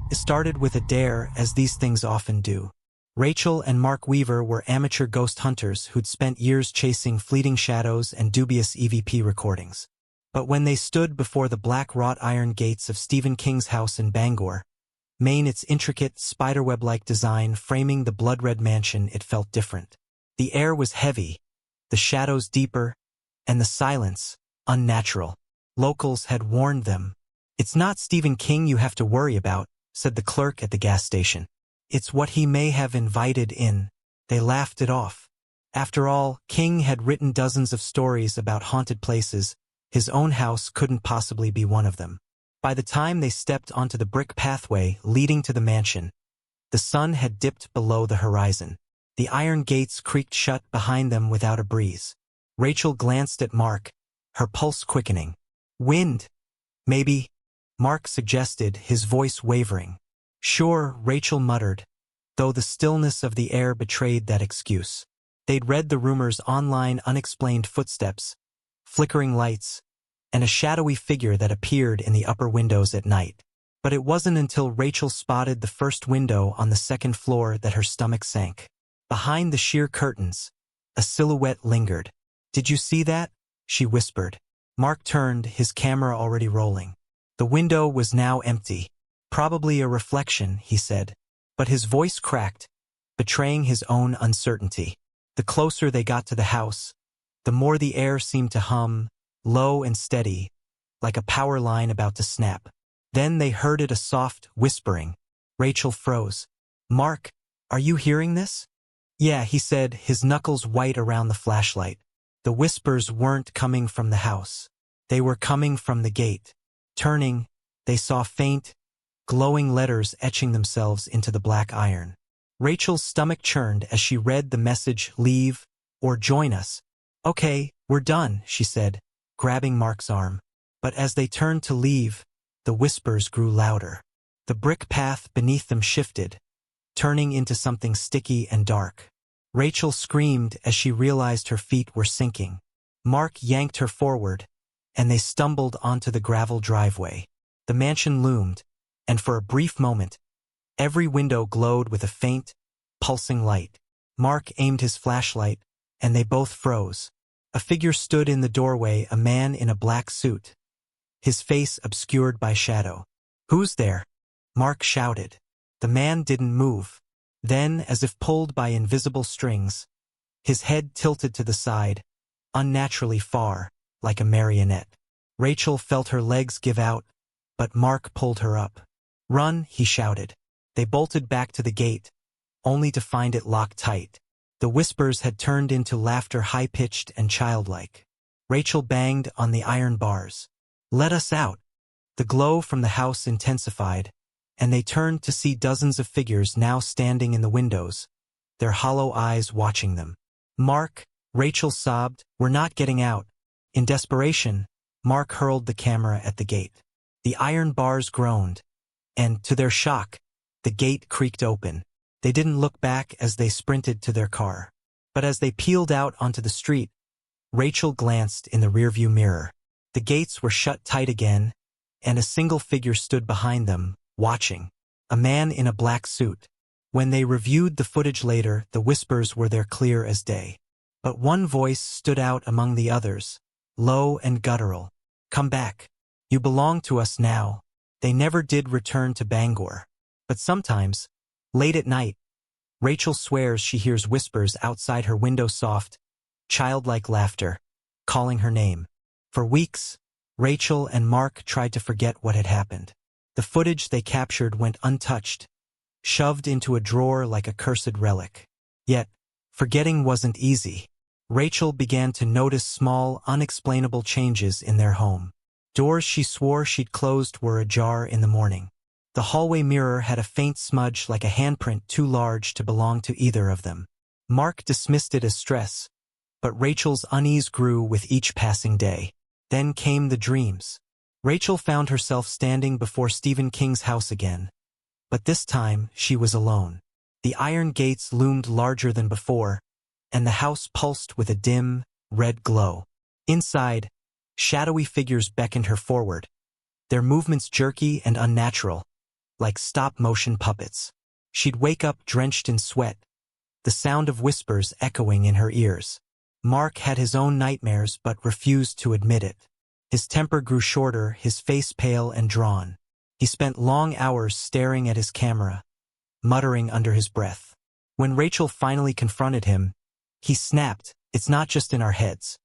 It started with a dare, as these things often do. Rachel and Mark Weaver were amateur ghost hunters who'd spent years chasing fleeting shadows and dubious EVP recordings. But when they stood before the black wrought-iron gates of Stephen King's house in Bangor, Maine, its intricate, spiderweb-like design framing the blood-red mansion, it felt different. The air was heavy, the shadows deeper, and the silence unnatural. Locals had warned them. "It's not Stephen King you have to worry about," said the clerk at the gas station. "It's what he may have invited in." They laughed it off. After all, King had written dozens of stories about haunted places. His own house couldn't possibly be one of them. By the time they stepped onto the brick pathway leading to the mansion, the sun had dipped below the horizon. The iron gates creaked shut behind them without a breeze. Rachel glanced at Mark, her pulse quickening. "Wind, maybe," Mark suggested, his voice wavering. "Sure," Rachel muttered, though the stillness of the air betrayed that excuse. They'd read the rumors online: unexplained footsteps, flickering lights, and a shadowy figure that appeared in the upper windows at night. But it wasn't until Rachel spotted the first window on the second floor that her stomach sank. Behind the sheer curtains, a silhouette lingered. "Did you see that?" she whispered. Mark turned, his camera already rolling. The window was now empty. "Probably a reflection," he said. But his voice cracked, betraying his own uncertainty. The closer they got to the house, the more the air seemed to hum, low and steady, like a power line about to snap. Then they heard it, a soft whispering. Rachel froze. "Mark, are you hearing this?" "Yeah," he said, his knuckles white around the flashlight. The whispers weren't coming from the house. They were coming from the gate. Turning, they saw faint, glowing letters etching themselves into the black iron. Rachel's stomach churned as she read the message: "Leave, or join us." "Okay, we're done," she said, grabbing Mark's arm. But as they turned to leave, the whispers grew louder. The brick path beneath them shifted, turning into something sticky and dark. Rachel screamed as she realized her feet were sinking. Mark yanked her forward, and they stumbled onto the gravel driveway. The mansion loomed, and for a brief moment, every window glowed with a faint, pulsing light. Mark aimed his flashlight, and they both froze. A figure stood in the doorway, a man in a black suit, his face obscured by shadow. "Who's there?" Mark shouted. The man didn't move. Then, as if pulled by invisible strings, his head tilted to the side, unnaturally far, like a marionette. Rachel felt her legs give out, but Mark pulled her up. "Run," he shouted. They bolted back to the gate, only to find it locked tight. The whispers had turned into laughter, high-pitched and childlike. Rachel banged on the iron bars. "Let us out." The glow from the house intensified, and they turned to see dozens of figures now standing in the windows, their hollow eyes watching them. "Mark," Rachel sobbed, "we're not getting out." In desperation, Mark hurled the camera at the gate. The iron bars groaned, and, to their shock, the gate creaked open. They didn't look back as they sprinted to their car. But as they peeled out onto the street, Rachel glanced in the rearview mirror. The gates were shut tight again, and a single figure stood behind them, watching. A man in a black suit. When they reviewed the footage later, the whispers were there, clear as day. But one voice stood out among the others, low and guttural. "Come back. You belong to us now." They never did return to Bangor. But sometimes, late at night, Rachel swears she hears whispers outside her window, soft, childlike laughter, calling her name. For weeks, Rachel and Mark tried to forget what had happened. The footage they captured went untouched, shoved into a drawer like a cursed relic. Yet, forgetting wasn't easy. Rachel began to notice small, unexplainable changes in their home. Doors she swore she'd closed were ajar in the morning. The hallway mirror had a faint smudge, like a handprint too large to belong to either of them. Mark dismissed it as stress, but Rachel's unease grew with each passing day. Then came the dreams. Rachel found herself standing before Stephen King's house again. But this time, she was alone. The iron gates loomed larger than before, and the house pulsed with a dim, red glow. Inside, shadowy figures beckoned her forward, their movements jerky and unnatural, like stop-motion puppets. She'd wake up drenched in sweat, the sound of whispers echoing in her ears. Mark had his own nightmares but refused to admit it. His temper grew shorter, his face pale and drawn. He spent long hours staring at his camera, muttering under his breath. When Rachel finally confronted him, he snapped, "It's not just in our heads.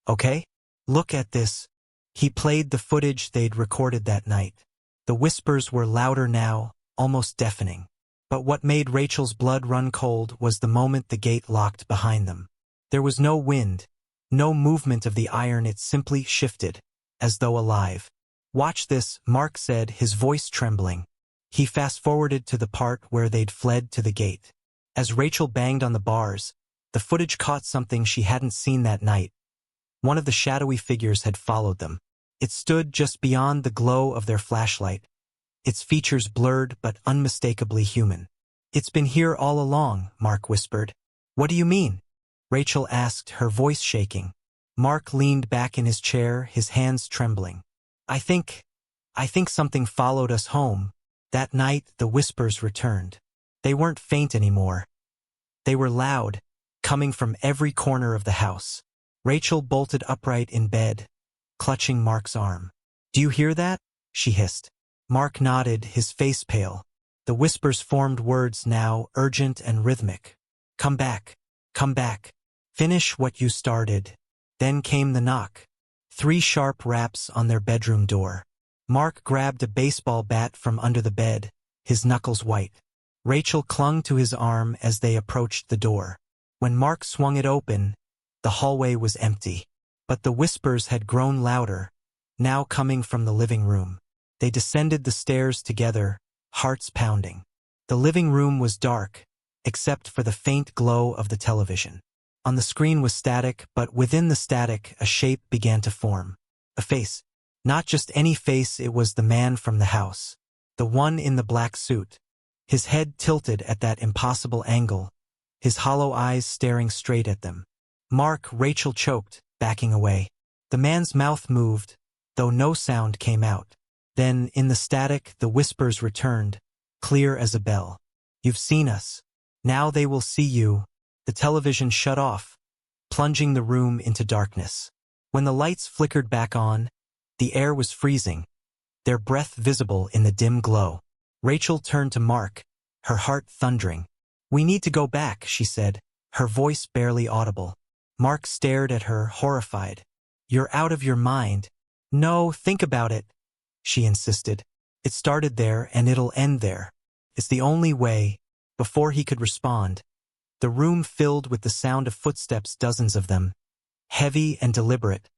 Okay? Look at this." He played the footage they'd recorded that night. The whispers were louder now, almost deafening. But what made Rachel's blood run cold was the moment the gate locked behind them. There was no wind, no movement of the iron, it simply shifted, as though alive. "Watch this," Mark said, his voice trembling. He fast-forwarded to the part where they'd fled to the gate. As Rachel banged on the bars, the footage caught something she hadn't seen that night. One of the shadowy figures had followed them. It stood just beyond the glow of their flashlight, its features blurred but unmistakably human. "It's been here all along," Mark whispered. "What do you mean?" Rachel asked, her voice shaking. Mark leaned back in his chair, his hands trembling. I think something followed us home." That night, the whispers returned. They weren't faint anymore. They were loud, coming from every corner of the house. Rachel bolted upright in bed, clutching Mark's arm. "Do you hear that?" she hissed. Mark nodded, his face pale. The whispers formed words now, urgent and rhythmic. "Come back. Come back. Finish what you started." Then came the knock. 3 sharp raps on their bedroom door. Mark grabbed a baseball bat from under the bed, his knuckles white. Rachel clung to his arm as they approached the door. When Mark swung it open, the hallway was empty. But the whispers had grown louder, now coming from the living room. They descended the stairs together, hearts pounding. The living room was dark, except for the faint glow of the television. On the screen was static, but within the static, a shape began to form. A face. Not just any face, it was the man from the house. The one in the black suit. His head tilted at that impossible angle, his hollow eyes staring straight at them. Rachel choked, backing away. The man's mouth moved, though no sound came out. Then, in the static, the whispers returned, clear as a bell. "You've seen us. Now they will see you." The television shut off, plunging the room into darkness. When the lights flickered back on, the air was freezing, their breath visible in the dim glow. Rachel turned to Mark, her heart thundering. "We need to go back," she said, her voice barely audible. Mark stared at her, horrified. "You're out of your mind." "No, think about it," she insisted. "It started there and it'll end there. It's the only way." Before he could respond, the room filled with the sound of footsteps, dozens of them, heavy and deliberate,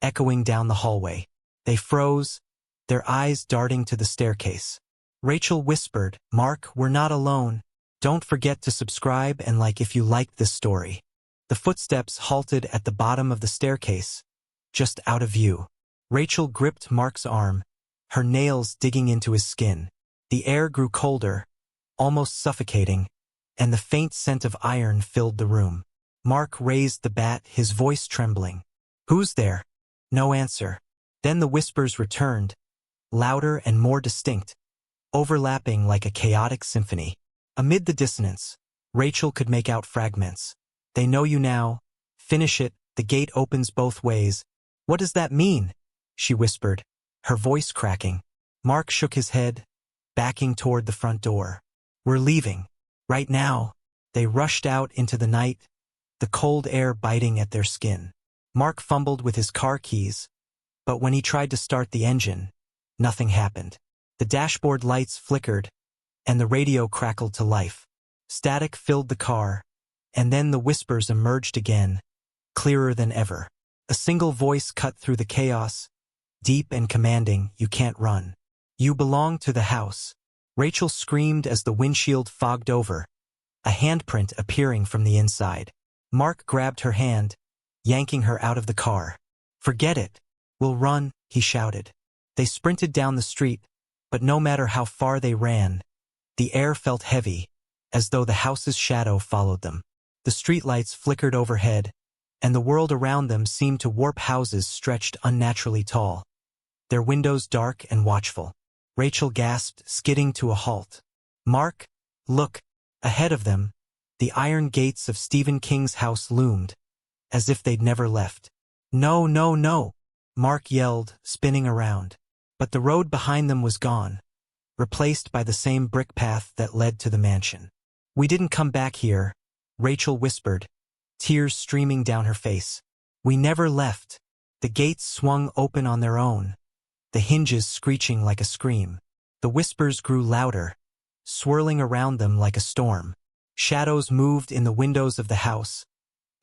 echoing down the hallway. They froze, their eyes darting to the staircase. Rachel whispered, "Mark, we're not alone. Don't forget to subscribe and like if you liked this story." The footsteps halted at the bottom of the staircase, just out of view. Rachel gripped Mark's arm, her nails digging into his skin. The air grew colder, almost suffocating, and the faint scent of iron filled the room. Mark raised the bat, his voice trembling. "Who's there?" No answer. Then the whispers returned, louder and more distinct, overlapping like a chaotic symphony. Amid the dissonance, Rachel could make out fragments. "They know you now. Finish it. The gate opens both ways." "What does that mean?" she whispered, her voice cracking. Mark shook his head, backing toward the front door. "We're leaving. Right now." They rushed out into the night, the cold air biting at their skin. Mark fumbled with his car keys, but when he tried to start the engine, nothing happened. The dashboard lights flickered, and the radio crackled to life. Static filled the car, and then the whispers emerged again, clearer than ever. A single voice cut through the chaos, deep and commanding, "You can't run. You belong to the house." Rachel screamed as the windshield fogged over, a handprint appearing from the inside. Mark grabbed her hand, yanking her out of the car. "Forget it. We'll run," he shouted. They sprinted down the street, but no matter how far they ran, the air felt heavy, as though the house's shadow followed them. The streetlights flickered overhead, and the world around them seemed to warp. Houses stretched unnaturally tall, their windows dark and watchful. Rachel gasped, skidding to a halt. Mark, look, ahead of them, the iron gates of Stephen King's house loomed, as if they'd never left. No, no, no, Mark yelled, spinning around. But the road behind them was gone, replaced by the same brick path that led to the mansion. We didn't come back here, Rachel whispered, tears streaming down her face. We never left. The gates swung open on their own, the hinges screeching like a scream. The whispers grew louder, swirling around them like a storm. Shadows moved in the windows of the house,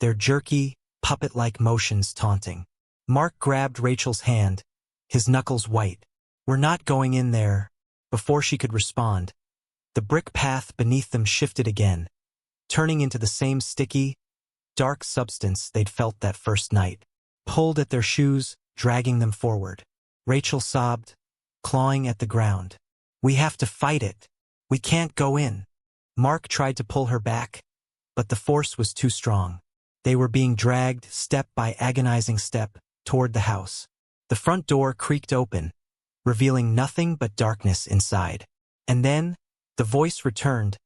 their jerky, puppet-like motions taunting. Mark grabbed Rachel's hand, his knuckles white. We're not going in there. Before she could respond, the brick path beneath them shifted again, turning into the same sticky, dark substance they'd felt that first night. Pulled at their shoes, dragging them forward. Rachel sobbed, clawing at the ground. We have to fight it. We can't go in. Mark tried to pull her back, but the force was too strong. They were being dragged, step by agonizing step, toward the house. The front door creaked open, revealing nothing but darkness inside. And then, the voice returned,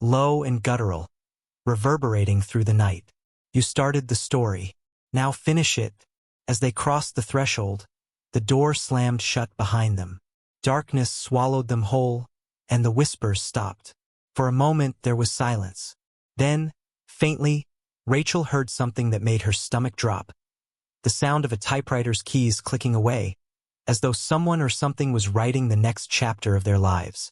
low and guttural, reverberating through the night. You started the story. Now finish it. As they crossed the threshold, the door slammed shut behind them. Darkness swallowed them whole, and the whispers stopped. For a moment there was silence. Then, faintly, Rachel heard something that made her stomach drop. The sound of a typewriter's keys clicking away, as though someone or something was writing the next chapter of their lives.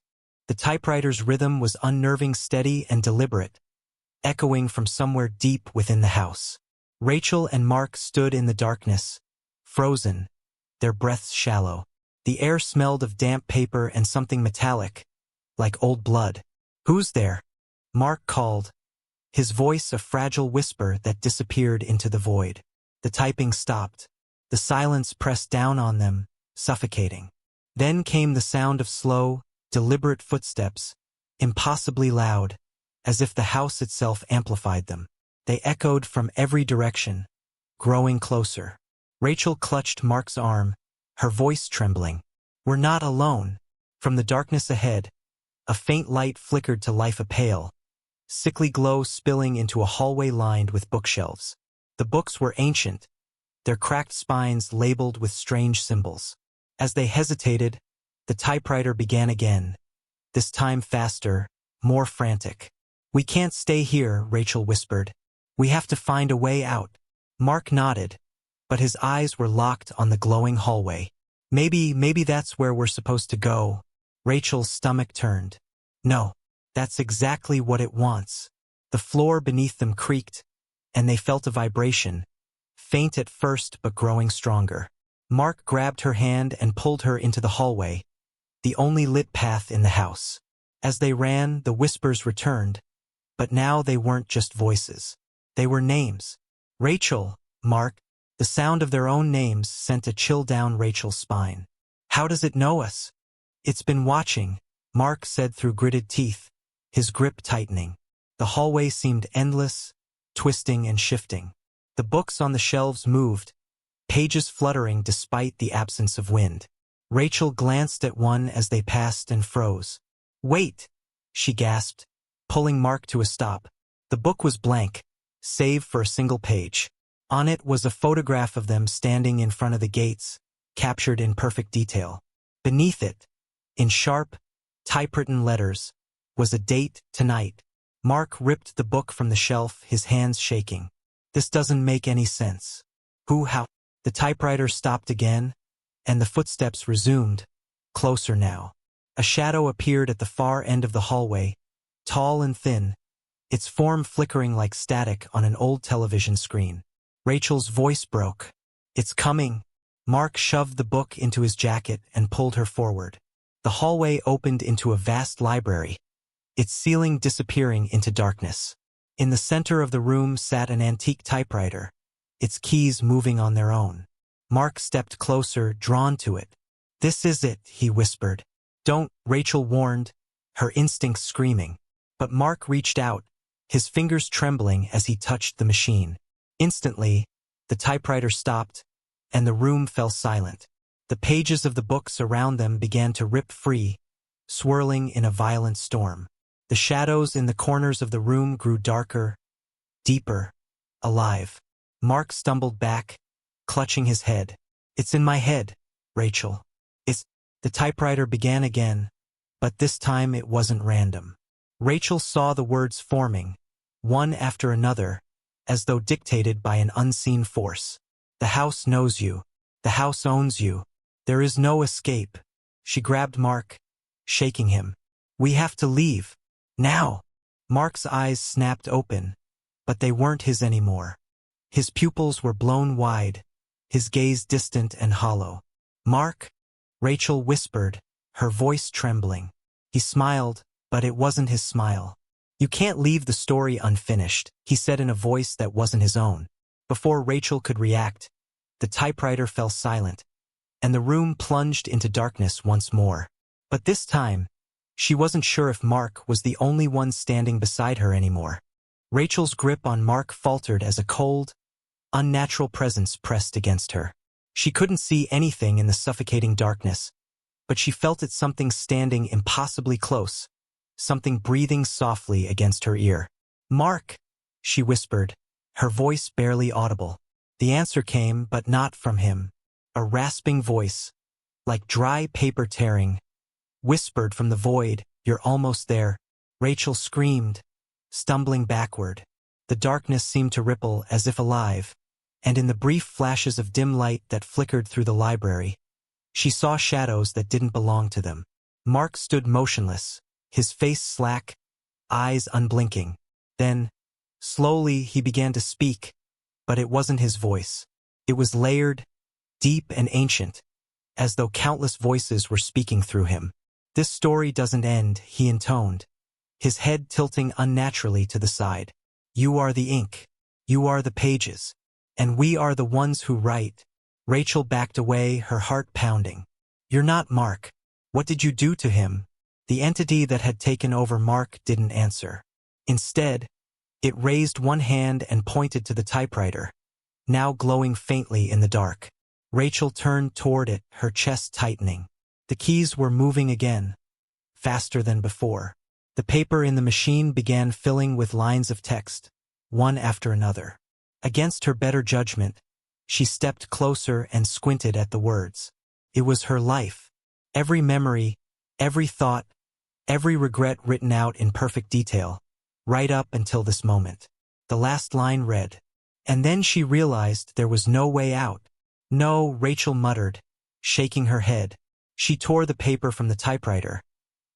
The typewriter's rhythm was unnerving, steady, and deliberate, echoing from somewhere deep within the house. Rachel and Mark stood in the darkness, frozen, their breaths shallow. The air smelled of damp paper and something metallic, like old blood. Who's there? Mark called, his voice a fragile whisper that disappeared into the void. The typing stopped. The silence pressed down on them, suffocating. Then came the sound of slow, deliberate footsteps, impossibly loud, as if the house itself amplified them. They echoed from every direction, growing closer. Rachel clutched Mark's arm, her voice trembling. We're not alone. From the darkness ahead, a faint light flickered to life, a pale, sickly glow spilling into a hallway lined with bookshelves. The books were ancient, their cracked spines labeled with strange symbols. As they hesitated, the typewriter began again, this time faster, more frantic. We can't stay here, Rachel whispered. We have to find a way out. Mark nodded, but his eyes were locked on the glowing hallway. Maybe that's where we're supposed to go. Rachel's stomach turned. No, that's exactly what it wants. The floor beneath them creaked, and they felt a vibration, faint at first but growing stronger. Mark grabbed her hand and pulled her into the hallway, the only lit path in the house. As they ran, the whispers returned, but now they weren't just voices. They were names. Rachel, Mark. The sound of their own names sent a chill down Rachel's spine. How does it know us? It's been watching, Mark said through gritted teeth, his grip tightening. The hallway seemed endless, twisting and shifting. The books on the shelves moved, pages fluttering despite the absence of wind. Rachel glanced at one as they passed and froze. Wait, she gasped, pulling Mark to a stop. The book was blank, save for a single page. On it was a photograph of them standing in front of the gates, captured in perfect detail. Beneath it, in sharp, typewritten letters, was a date, tonight. Mark ripped the book from the shelf, his hands shaking. This doesn't make any sense. How? The typewriter stopped again, and the footsteps resumed, closer now. A shadow appeared at the far end of the hallway, tall and thin, its form flickering like static on an old television screen. Rachel's voice broke. It's coming. Mark shoved the book into his jacket and pulled her forward. The hallway opened into a vast library, its ceiling disappearing into darkness. In the center of the room sat an antique typewriter, its keys moving on their own. Mark stepped closer, drawn to it. This is it, he whispered. Don't, Rachel warned, her instincts screaming. But Mark reached out, his fingers trembling as he touched the machine. Instantly, the typewriter stopped, and the room fell silent. The pages of the books around them began to rip free, swirling in a violent storm. The shadows in the corners of the room grew darker, deeper, alive. Mark stumbled back, clutching his head. "It's in my head, Rachel. It's—" The typewriter began again, but this time it wasn't random. Rachel saw the words forming, one after another, as though dictated by an unseen force. "The house knows you. The house owns you. There is no escape." She grabbed Mark, shaking him. "We have to leave. Now." Mark's eyes snapped open, but they weren't his anymore. His pupils were blown wide, his gaze distant and hollow. "Mark?" Rachel whispered, her voice trembling. He smiled, but it wasn't his smile. "You can't leave the story unfinished," he said in a voice that wasn't his own. Before Rachel could react, the typewriter fell silent, and the room plunged into darkness once more. But this time, she wasn't sure if Mark was the only one standing beside her anymore. Rachel's grip on Mark faltered as a cold, unnatural presence pressed against her. She couldn't see anything in the suffocating darkness, but she felt it something standing impossibly close, something breathing softly against her ear. "Mark," she whispered, her voice barely audible. The answer came, but not from him. A rasping voice, like dry paper tearing, whispered from the void, "You're almost there." Rachel screamed, stumbling backward. The darkness seemed to ripple as if alive, and in the brief flashes of dim light that flickered through the library, she saw shadows that didn't belong to them. Mark stood motionless, his face slack, eyes unblinking. Then, slowly, he began to speak, but it wasn't his voice. It was layered, deep and ancient, as though countless voices were speaking through him. "This story doesn't end," he intoned, his head tilting unnaturally to the side. "You are the ink. You are the pages. And we are the ones who write." Rachel backed away, her heart pounding. "You're not Mark. What did you do to him?" The entity that had taken over Mark didn't answer. Instead, it raised one hand and pointed to the typewriter, now glowing faintly in the dark. Rachel turned toward it, her chest tightening. The keys were moving again, faster than before. The paper in the machine began filling with lines of text, one after another. Against her better judgment, she stepped closer and squinted at the words. It was her life. Every memory, every thought, every regret written out in perfect detail, right up until this moment. The last line read, "And then she realized there was no way out." "No," Rachel muttered, shaking her head. She tore the paper from the typewriter,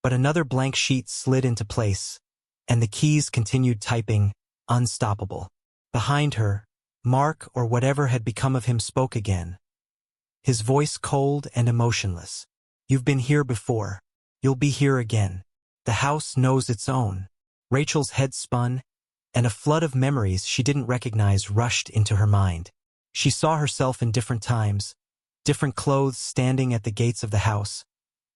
but another blank sheet slid into place, and the keys continued typing, unstoppable. Behind her, Mark, or whatever had become of him, spoke again, his voice cold and emotionless. "You've been here before. You'll be here again. The house knows its own." Rachel's head spun, and a flood of memories she didn't recognize rushed into her mind. She saw herself in different times, different clothes, standing at the gates of the house,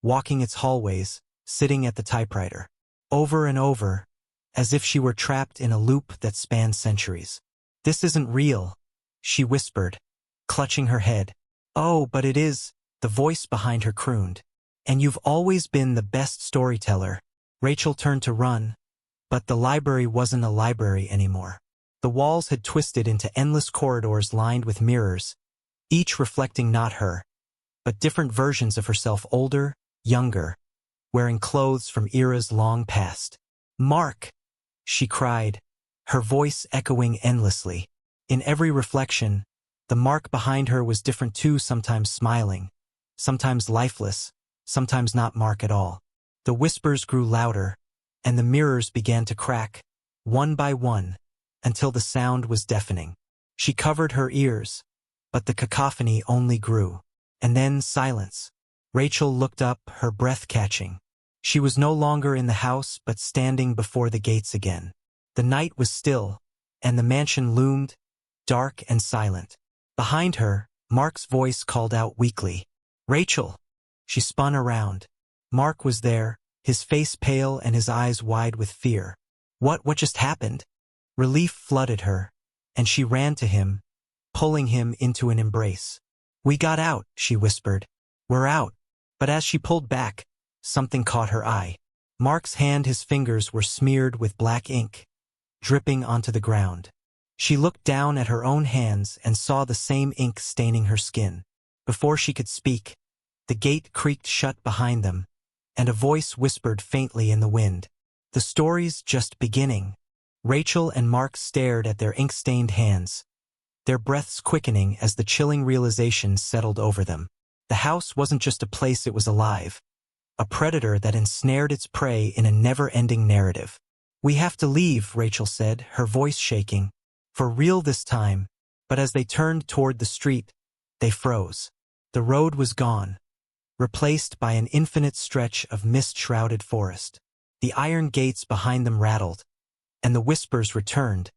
walking its hallways, sitting at the typewriter. Over and over, as if she were trapped in a loop that spanned centuries. "This isn't real," she whispered, clutching her head. "Oh, but it is," the voice behind her crooned. "And you've always been the best storyteller." Rachel turned to run, but the library wasn't a library anymore. The walls had twisted into endless corridors lined with mirrors, each reflecting not her, but different versions of herself, older, younger, wearing clothes from eras long past. "Mark!" she cried, her voice echoing endlessly. In every reflection, the Mark behind her was different too, sometimes smiling, sometimes lifeless, sometimes not Mark at all. The whispers grew louder, and the mirrors began to crack, one by one, until the sound was deafening. She covered her ears, but the cacophony only grew. And then silence. Rachel looked up, her breath catching. She was no longer in the house, but standing before the gates again. The night was still, and the mansion loomed, dark and silent. Behind her, Mark's voice called out weakly, "Rachel!" She spun around. Mark was there, his face pale and his eyes wide with fear. What just happened?" Relief flooded her, and she ran to him, pulling him into an embrace. "We got out," she whispered. "We're out." But as she pulled back, something caught her eye. Mark's hand, his fingers were smeared with black ink, dripping onto the ground. She looked down at her own hands and saw the same ink staining her skin. Before she could speak, the gate creaked shut behind them, and a voice whispered faintly in the wind. "The story's just beginning." Rachel and Mark stared at their ink-stained hands, their breaths quickening as the chilling realization settled over them. The house wasn't just a place, it was alive. A predator that ensnared its prey in a never-ending narrative. "We have to leave," Rachel said, her voice shaking. For real this time, but as they turned toward the street, they froze. The road was gone, replaced by an infinite stretch of mist-shrouded forest. The iron gates behind them rattled, and the whispers returned,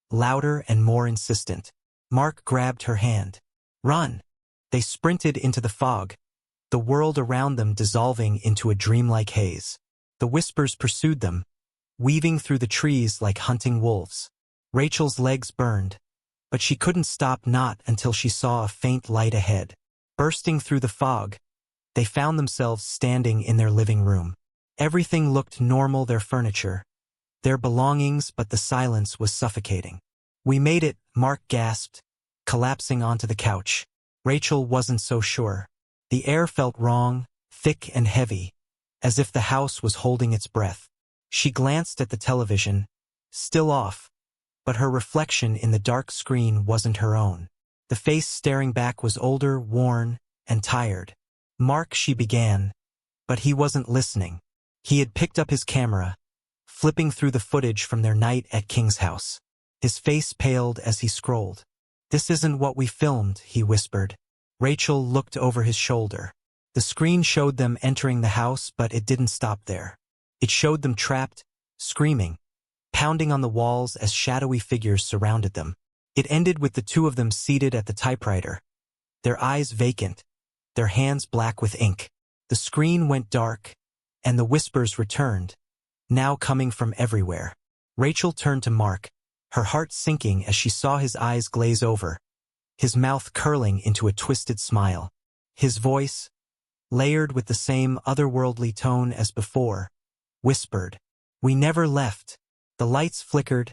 louder and more insistent. Mark grabbed her hand. "Run!" They sprinted into the fog, the world around them dissolving into a dreamlike haze. The whispers pursued them, weaving through the trees like hunting wolves. Rachel's legs burned, but she couldn't stop, not until she saw a faint light ahead. Bursting through the fog, they found themselves standing in their living room. Everything looked normal, their furniture, their belongings, but the silence was suffocating. "We made it," Mark gasped, collapsing onto the couch. Rachel wasn't so sure. The air felt wrong, thick and heavy, as if the house was holding its breath. She glanced at the television, still off, but her reflection in the dark screen wasn't her own. The face staring back was older, worn, and tired. "Mark," she began, but he wasn't listening. He had picked up his camera, flipping through the footage from their night at King's house. His face paled as he scrolled. "This isn't what we filmed," he whispered. Rachel looked over his shoulder. The screen showed them entering the house, but it didn't stop there. It showed them trapped, screaming, pounding on the walls as shadowy figures surrounded them. It ended with the two of them seated at the typewriter, their eyes vacant, their hands black with ink. The screen went dark, and the whispers returned, now coming from everywhere. Rachel turned to Mark, her heart sinking as she saw his eyes glaze over, his mouth curling into a twisted smile. His voice, layered with the same otherworldly tone as before, whispered, "We never left." The lights flickered,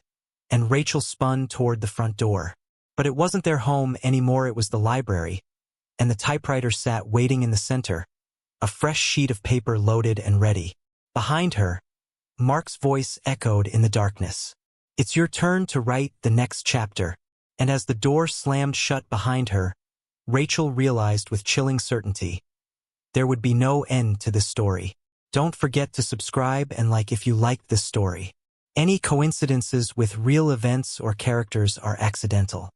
and Rachel spun toward the front door. But it wasn't their home anymore, it was the library, and the typewriter sat waiting in the center, a fresh sheet of paper loaded and ready. Behind her, Mark's voice echoed in the darkness. "It's your turn to write the next chapter." And as the door slammed shut behind her, Rachel realized with chilling certainty, there would be no end to this story. Don't forget to subscribe and like if you liked this story. Any coincidences with real events or characters are accidental.